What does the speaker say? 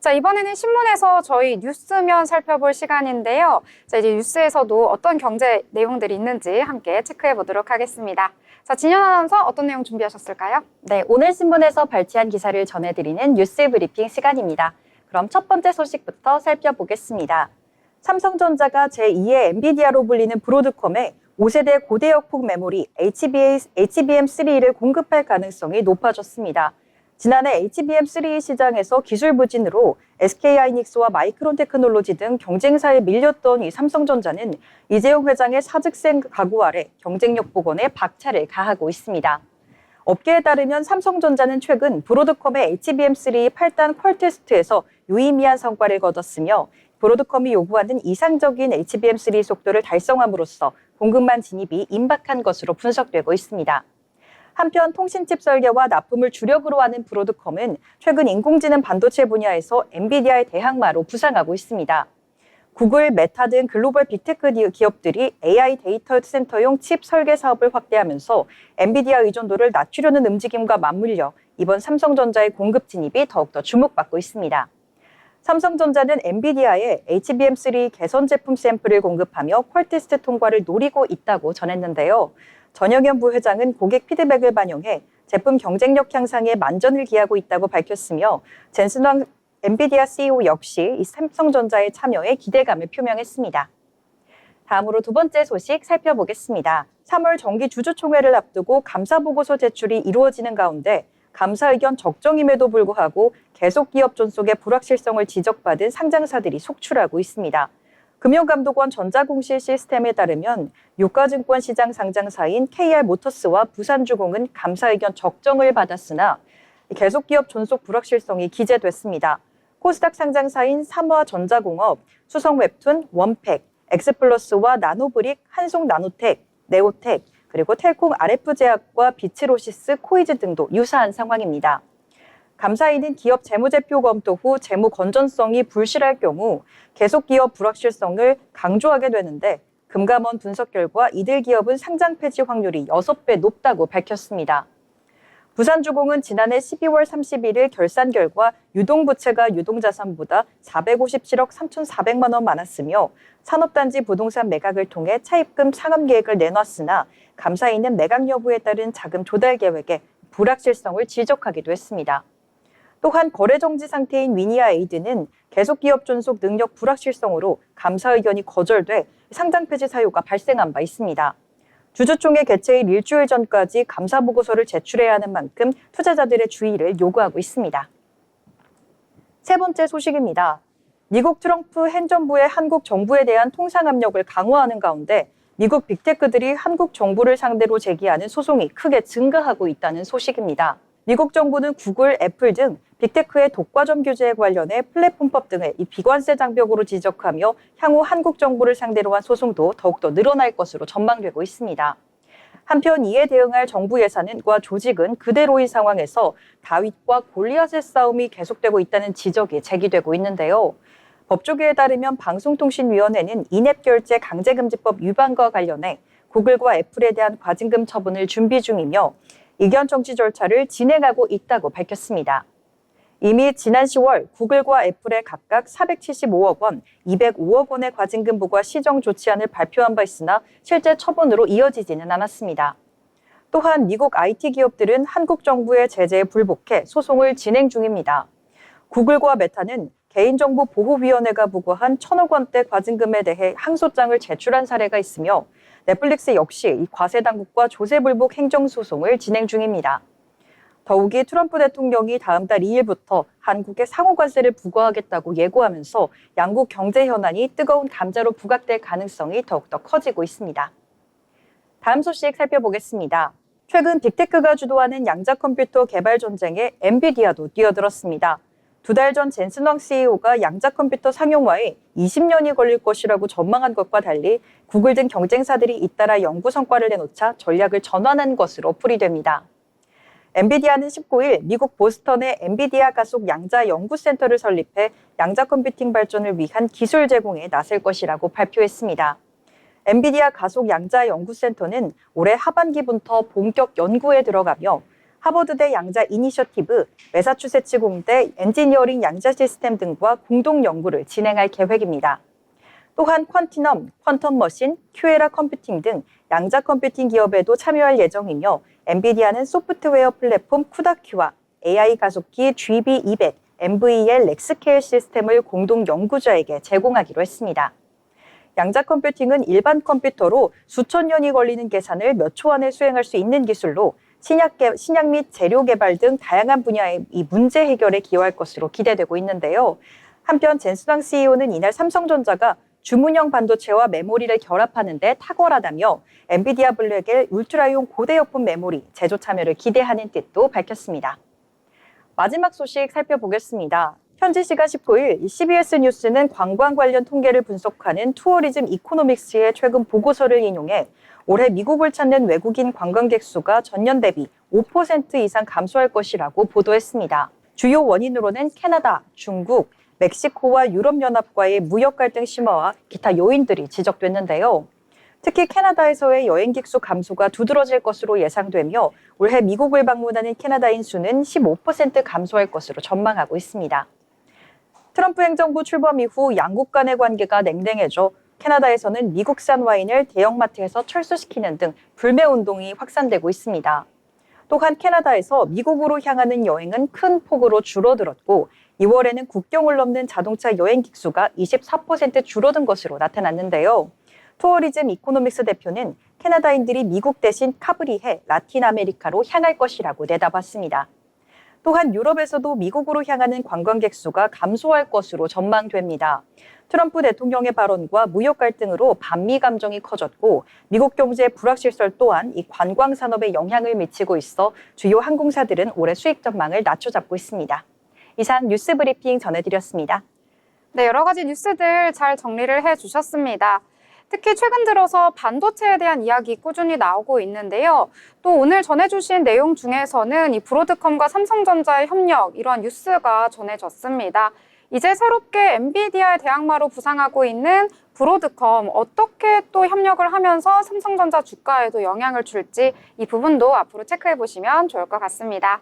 자, 이번에는 신문에서 저희 뉴스면 살펴볼 시간인데요. 자, 이제 뉴스에서도 어떤 경제 내용들이 있는지 함께 체크해 보도록 하겠습니다. 자, 진현 아나운서 어떤 내용 준비하셨을까요? 네, 오늘 신문에서 발췌한 기사를 전해드리는 뉴스 브리핑 시간입니다. 그럼 첫 번째 소식부터 살펴보겠습니다. 삼성전자가 제2의 엔비디아로 불리는 브로드컴에 5세대 고대역폭 메모리 HBM3를 공급할 가능성이 높아졌습니다. 지난해 HBM3 시장에서 기술 부진으로 SK하이닉스와 마이크론 테크놀로지 등 경쟁사에 밀렸던 이 삼성전자는 이재용 회장의 사직생 각오 아래 경쟁력 복원에 박차를 가하고 있습니다. 업계에 따르면 삼성전자는 최근 브로드컴의 HBM3 8단 퀄 테스트에서 유의미한 성과를 거뒀으며 브로드컴이 요구하는 이상적인 HBM3 속도를 달성함으로써 공급망 진입이 임박한 것으로 분석되고 있습니다. 한편 통신칩 설계와 납품을 주력으로 하는 브로드컴은 최근 인공지능 반도체 분야에서 엔비디아의 대항마로 부상하고 있습니다. 구글, 메타 등 글로벌 빅테크 기업들이 AI 데이터 센터용 칩 설계 사업을 확대하면서 엔비디아 의존도를 낮추려는 움직임과 맞물려 이번 삼성전자의 공급 진입이 더욱더 주목받고 있습니다. 삼성전자는 엔비디아에 HBM3 개선 제품 샘플을 공급하며 퀄테스트 통과를 노리고 있다고 전했는데요. 전영현 부회장은 고객 피드백을 반영해 제품 경쟁력 향상에 만전을 기하고 있다고 밝혔으며 젠슨왕 엔비디아 CEO 역시 이 삼성전자의 참여에 기대감을 표명했습니다. 다음으로 두 번째 소식 살펴보겠습니다. 3월 정기주주총회를 앞두고 감사보고서 제출이 이루어지는 가운데 감사 의견 적정임에도 불구하고 계속 기업 존속의 불확실성을 지적받은 상장사들이 속출하고 있습니다. 금융감독원 전자공시 시스템에 따르면 유가증권 시장 상장사인 KR모터스와 부산주공은 감사 의견 적정을 받았으나 계속 기업 존속 불확실성이 기재됐습니다. 코스닥 상장사인 삼화전자공업, 수성웹툰, 원팩, 엑스플러스와 나노브릭, 한송나노텍, 네오텍, 그리고 텔콩 RF제약과 비츠로시스, 코이즈 등도 유사한 상황입니다. 감사인은 기업 재무제표 검토 후 재무 건전성이 불실할 경우 계속 기업 불확실성을 강조하게 되는데 금감원 분석 결과 이들 기업은 상장 폐지 확률이 6배 높다고 밝혔습니다. 부산주공은 지난해 12월 31일 결산 결과 유동부채가 유동자산보다 457억 3,400만 원 많았으며 산업단지 부동산 매각을 통해 차입금 상환 계획을 내놨으나 감사인은 매각 여부에 따른 자금 조달 계획에 불확실성을 지적하기도 했습니다. 또한 거래정지 상태인 위니아에이드는 계속 기업 존속 능력 불확실성으로 감사 의견이 거절돼 상장 폐지 사유가 발생한 바 있습니다. 주주총회 개최일 일주일 전까지 감사 보고서를 제출해야 하는 만큼 투자자들의 주의를 요구하고 있습니다. 세 번째 소식입니다. 미국 트럼프 행정부의 한국 정부에 대한 통상 압력을 강화하는 가운데 미국 빅테크들이 한국 정부를 상대로 제기하는 소송이 크게 증가하고 있다는 소식입니다. 미국 정부는 구글, 애플 등 빅테크의 독과점 규제에 관련해 플랫폼법 등을 이 비관세 장벽으로 지적하며 향후 한국 정부를 상대로 한 소송도 더욱더 늘어날 것으로 전망되고 있습니다. 한편 이에 대응할 정부 예산과 조직은 그대로인 상황에서 다윗과 골리앗의 싸움이 계속되고 있다는 지적이 제기되고 있는데요. 법조계에 따르면 방송통신위원회는 인앱 결제 강제금지법 위반과 관련해 구글과 애플에 대한 과징금 처분을 준비 중이며 의견 청취 절차를 진행하고 있다고 밝혔습니다. 이미 지난 10월 구글과 애플에 각각 475억 원, 205억 원의 과징금 부과 시정 조치안을 발표한 바 있으나 실제 처분으로 이어지지는 않았습니다. 또한 미국 IT 기업들은 한국 정부의 제재에 불복해 소송을 진행 중입니다. 구글과 메타는 개인정보보호위원회가 부과한 1,000억 원대 과징금에 대해 항소장을 제출한 사례가 있으며 넷플릭스 역시 이 과세 당국과 조세 불복 행정소송을 진행 중입니다. 더욱이 트럼프 대통령이 다음 달 2일부터 한국에 상호관세를 부과하겠다고 예고하면서 양국 경제 현안이 뜨거운 감자로 부각될 가능성이 더욱더 커지고 있습니다. 다음 소식 살펴보겠습니다. 최근 빅테크가 주도하는 양자 컴퓨터 개발 전쟁에 엔비디아도 뛰어들었습니다. 2달 전 젠슨왕 CEO가 양자 컴퓨터 상용화에 20년이 걸릴 것이라고 전망한 것과 달리 구글 등 경쟁사들이 잇따라 연구 성과를 내놓자 전략을 전환한 것으로 풀이됩니다. 엔비디아는 19일 미국 보스턴에 엔비디아 가속 양자 연구센터를 설립해 양자 컴퓨팅 발전을 위한 기술 제공에 나설 것이라고 발표했습니다. 엔비디아 가속 양자 연구센터는 올해 하반기부터 본격 연구에 들어가며 하버드대 양자 이니셔티브, 매사추세츠 공대 엔지니어링 양자 시스템 등과 공동 연구를 진행할 계획입니다. 또한 퀀티넘, 퀀텀 머신, 큐에라 컴퓨팅 등 양자 컴퓨팅 기업에도 참여할 예정이며 엔비디아는 소프트웨어 플랫폼 쿠다큐와 AI 가속기 GB200, MVL 렉스케일 시스템을 공동 연구자에게 제공하기로 했습니다. 양자 컴퓨팅은 일반 컴퓨터로 수천 년이 걸리는 계산을 몇 초 안에 수행할 수 있는 기술로 신약 및 재료 개발 등 다양한 분야의 이 문제 해결에 기여할 것으로 기대되고 있는데요. 한편 젠수당 CEO는 이날 삼성전자가 주문형 반도체와 메모리를 결합하는 데 탁월하다며 엔비디아 블랙의 울트라용 고대역폭 메모리 제조 참여를 기대하는 뜻도 밝혔습니다. 마지막 소식 살펴보겠습니다. 현지 시간 19일 CBS 뉴스는 관광 관련 통계를 분석하는 투어리즘 이코노믹스의 최근 보고서를 인용해 올해 미국을 찾는 외국인 관광객 수가 전년 대비 5% 이상 감소할 것이라고 보도했습니다. 주요 원인으로는 캐나다, 중국, 멕시코와 유럽연합과의 무역 갈등 심화와 기타 요인들이 지적됐는데요. 특히 캐나다에서의 여행객 수 감소가 두드러질 것으로 예상되며 올해 미국을 방문하는 캐나다인 수는 15% 감소할 것으로 전망하고 있습니다. 트럼프 행정부 출범 이후 양국 간의 관계가 냉랭해져 캐나다에서는 미국산 와인을 대형마트에서 철수시키는 등 불매 운동이 확산되고 있습니다. 또한 캐나다에서 미국으로 향하는 여행은 큰 폭으로 줄어들었고 2월에는 국경을 넘는 자동차 여행객 수가 24% 줄어든 것으로 나타났는데요. 투어리즘 이코노믹스 대표는 캐나다인들이 미국 대신 카브리해 라틴 아메리카로 향할 것이라고 내다봤습니다. 또한 유럽에서도 미국으로 향하는 관광객 수가 감소할 것으로 전망됩니다. 트럼프 대통령의 발언과 무역 갈등으로 반미 감정이 커졌고 미국 경제의 불확실성 또한 이 관광 산업에 영향을 미치고 있어 주요 항공사들은 올해 수익 전망을 낮춰잡고 있습니다. 이상 뉴스 브리핑 전해드렸습니다. 네, 여러 가지 뉴스들 잘 정리를 해주셨습니다. 특히 최근 들어서 반도체에 대한 이야기 꾸준히 나오고 있는데요. 또 오늘 전해주신 내용 중에서는 이 브로드컴과 삼성전자의 협력, 이러한 뉴스가 전해졌습니다. 이제 새롭게 엔비디아의 대항마로 부상하고 있는 브로드컴, 어떻게 또 협력을 하면서 삼성전자 주가에도 영향을 줄지 이 부분도 앞으로 체크해 보시면 좋을 것 같습니다.